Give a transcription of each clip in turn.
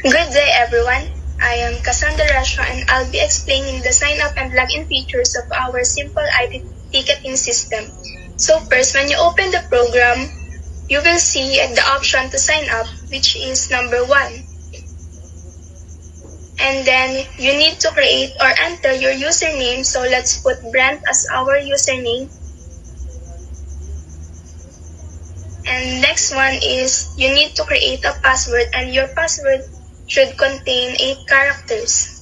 Good day everyone. I am Cassandra Rasha and I'll be explaining the sign up and login features of our simple ID ticketing system. So first, when you open the program, you will see the option to sign up, which is number 1. And then you need to create or enter your username. So let's put Brent as our username. And next one is you need to create a password and your password should contain 8 characters.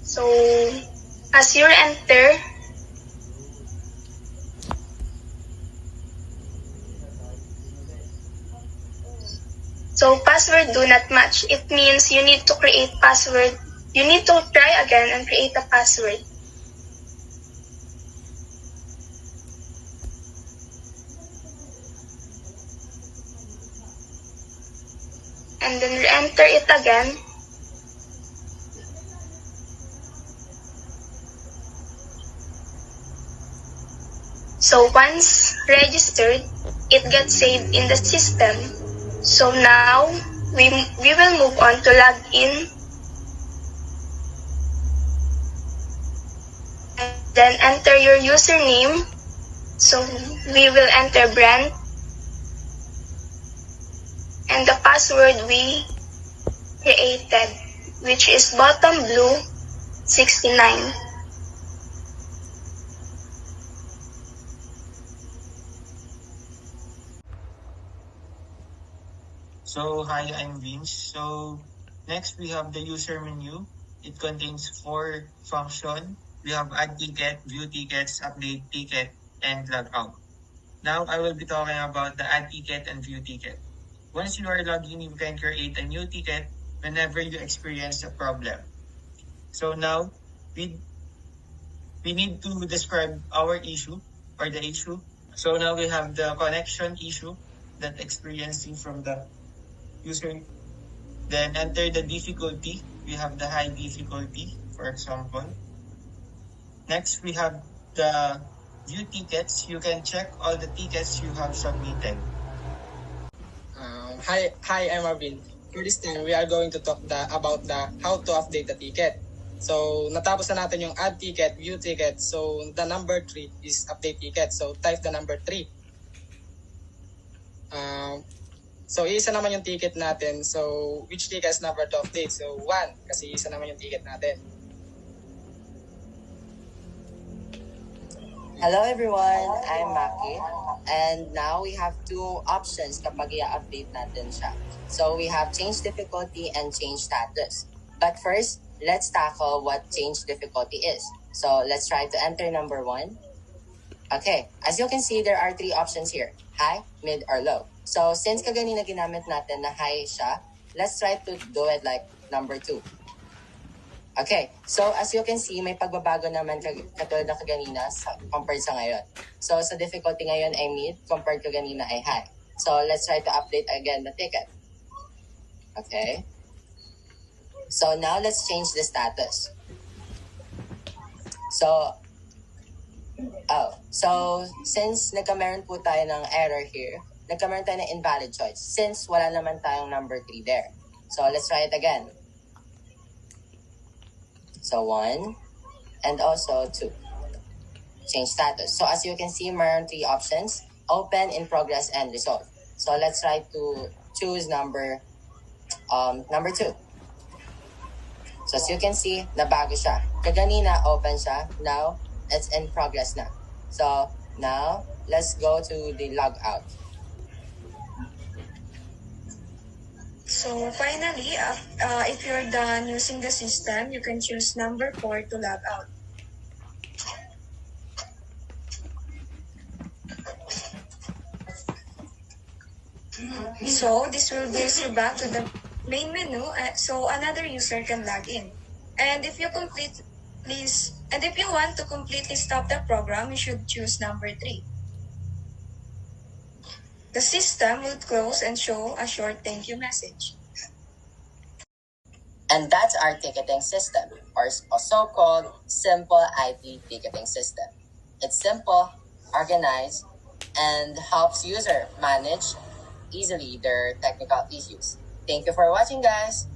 So as you enter, so password do not match. It means you need to create password. You need to try again and create a password. And then re-enter it again. So once registered, it gets saved in the system. So now we will move on to log in. And then enter your username. So we will enter Brent. And the password we created, which is bottom blue 69. So hi, I'm Vince. So next we have the user menu. It contains 4 functions. We have add ticket, view tickets, update ticket, and log out. Now I will be talking about the add ticket and view ticket. Once you are logged in, you can create a new ticket whenever you experience a problem. So now we need to describe our issue or the issue. So now we have the connection issue that experiencing from the user. Then enter the difficulty. We have the high difficulty, for example. Next, we have the view tickets. You can check all the tickets you have submitted. Hi, I'm Marvin. For this time, we are going to talk about how to update the ticket. So, natapos na natin yung add ticket, view ticket. So, the number 3 is update ticket. So, type the number 3. So, isa naman yung ticket natin. So, which ticket is number to update? So, 1, kasi isa naman yung ticket natin. Hello everyone, I'm Maki. And now we have 2 options kapag i-update natin siya. So we have change difficulty and change status. But first, let's tackle what change difficulty is. So let's try to enter number 1. Okay, as you can see, there are 3 options here. High, mid, or low. So since kaganina ginamit natin na high siya, let's try to do it like number 2. Okay, so as you can see, may pagbabago naman katulad na kaganina compared sa ngayon. So sa difficulty ngayon ay mid, compared kaganina ay high. So let's try to update again the ticket. Okay. So now let's change the status. So since nagkameron po tayo ng error here, nagkameron tayo ng invalid choice since wala naman tayong number 3 there. So let's try it again. So 1 and also 2. Change status. So as you can see, meron 3 options: open, in progress, and resolve. So let's try to choose number 2. So as you can see, nabago siya. Kaganina open siya. Now it's in progress na. So now let's go to the log out. So finally, if you're done using the system, you can choose number 4 to log out. So this will bring you back to the main menu, so another user can log in. And if you want to completely stop the program, you should choose number 3. The system will close and show a short thank you message. And that's our ticketing system, or also called Simple ID Ticketing System. It's simple, organized, and helps user manage easily their technical issues. Thank you for watching, guys!